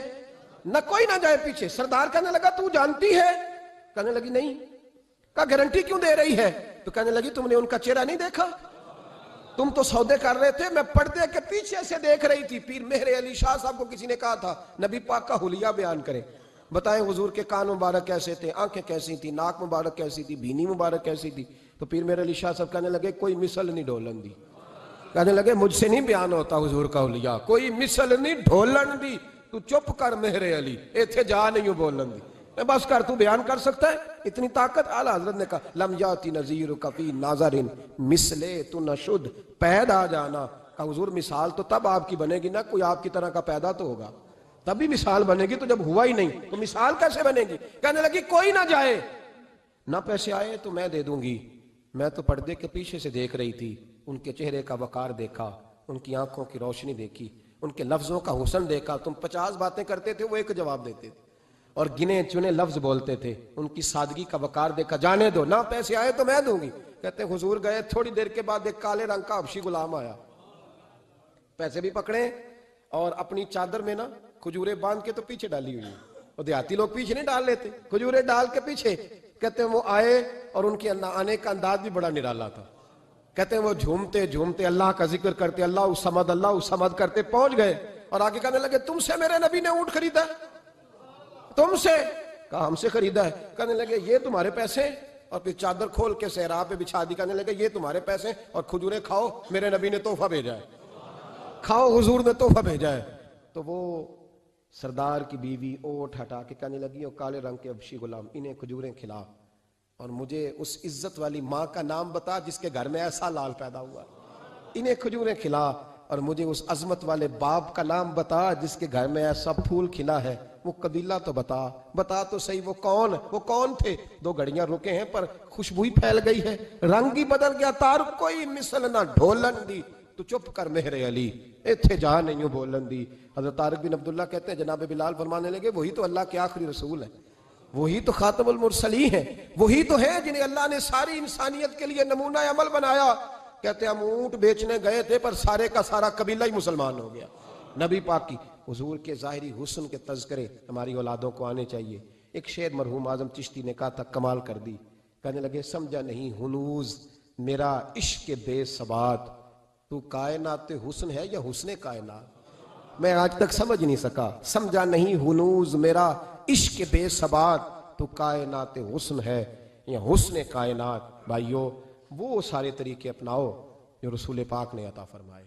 نہ, کوئی نہ جائے پیچھے. سردار کہنے لگا تو جانتی ہے؟ کہنے لگی نہیں. کہا گارنٹی کیوں دے رہی ہے؟ تو کہنے لگی تم نے ان کا چہرہ نہیں دیکھا, تم تو سودے کر رہے تھے, میں پردے کے پیچھے سے دیکھ رہی تھی. پیر مہر علی شاہ صاحب کو کسی نے کہا تھا نبی پاک کا حلیہ بیان کرے, بتائیں حضور کے کان مبارک کیسے تھے, آنکھیں کیسی تھی, ناک مبارک کیسی تھی, بینی مبارک کیسی تھی. تو پیر مہر علی شاہ صاحب کہنے لگے کوئی مثل نہیں ڈھولن دی. کہنے لگے مجھ سے نہیں بیان ہوتا حضور کا حلیہ, کوئی مثل نہیں ڈھولن دی. تو چپ کر مہر علی, ایتھے جا نہیں ہوں بولن دی, بس کر, تو بیان کر سکتا ہے اتنی طاقت. اعلیٰ حضرت نے کہا لم یاتی نذیرک فی ناظرن مثلے تو نشد, پیدا جانا. کہا حضور مثال تو تب آپ کی بنے گی نا, کوئی آپ کی طرح کا پیدا تو ہوگا, تبھی مثال بنے گی, تو جب ہوا ہی نہیں تو مثال کیسے بنے گی. کہنے لگی کوئی نہ جائے, نہ پیسے آئے تو میں دے دوں گی. میں تو پردے کے پیچھے سے دیکھ رہی تھی, ان کے چہرے کا وقار دیکھا, ان کی آنکھوں کی روشنی دیکھی, ان کے لفظوں کا حسن دیکھا. تم 50 باتیں کرتے تھے, وہ ایک جواب دیتے تھے اور گنے چنے لفظ بولتے تھے. ان کی سادگی کا وقار دیکھا, جانے دو, نہ پیسے آئے تو میں دوں گی. کہتے ہیں حضور گئے, تھوڑی دیر کے بعد ایک کالے رنگ کا حبشی غلام آیا, پیسے بھی پکڑے اور اپنی چادر میں نا کھجورے باندھ کے تو پیچھے ڈالی ہوئی. اور دیہاتی لوگ پیچھے نہیں ڈال لیتے, کھجورے ڈال کے پیچھے. کہتے ہیں وہ آئے اور ان کے آنے کا انداز بھی بڑا نرالا تھا. کہتے ہیں وہ جھومتے جھومتے اللہ کا ذکر کرتے, اللہ الصمد کرتے پہنچ گئے اور آگے کہنے لگے تم سے میرے نبی نے اونٹ خریدا ہے؟ تم سے؟ کہا ہم سے خریدا ہے. کہنے لگے یہ تمہارے پیسے, اور پھر چادر کھول کے صحرا پہ بچھا دی. کہنے لگے یہ تمہارے پیسے اور کھجورے کھاؤ, میرے نبی نے تحفہ بھیجا ہے, کھاؤ حضور نے تحفہ بھیجا ہے. تو وہ سردار کی بیوی اوٹ ہٹا کے کہنے لگی, اور کالے رنگ کے حبشی غلام انہیں کھجوریں کھلا, اور مجھے اس عزت والی ماں کا نام بتا جس کے گھر میں ایسا لال پیدا ہوا. انہیں کھجوریں کھلا, اور مجھے اس عظمت والے باپ کا نام بتا جس کے گھر میں ایسا پھول کھلا ہے. وہ قبیلہ تو بتا تو صحیح, وہ کون تھے. 2 گھڑیاں رکے ہیں پر خوشبو ہی پھیل گئی ہے, رنگ ہی بدل گیا, تار کوئی مثل نہ ڈھولن دی. تو چپ کر مہر علی, ایتھے جا نہیں ہوں بولن دی. حضرت طارق بن عبداللہ کہتے ہیں جناب بلال فرمانے لگے وہی تو اللہ کے آخری رسول ہے, وہی تو خاتم المرسلین ہیں, وہی تو ہیں جنہیں اللہ نے ساری انسانیت کے لیے نمونہ عمل بنایا. کہتے ہیں ہم اونٹ بیچنے گئے تھے پر سارے کا سارا قبیلہ ہی مسلمان ہو گیا. نبی پاک کی حضور کے ظاہری حسن کے تذکرے ہماری اولادوں کو آنے چاہیے. ایک شعر مرحوم اعظم چشتی نے کہا تھا, کمال کر دی. کہنے لگے سمجھا نہیں ہنوز میرا عشق بے ثبات, تو کائنات حسن ہے یا حسن کائنات. میں آج تک سمجھ نہیں سکا, سمجھا نہیں ہنوز میرا عشق بے ثبات, تو کائنات حسن ہے یا حسن کائنات. بھائیو وہ سارے طریقے اپناؤ جو رسول پاک نے عطا فرمائے.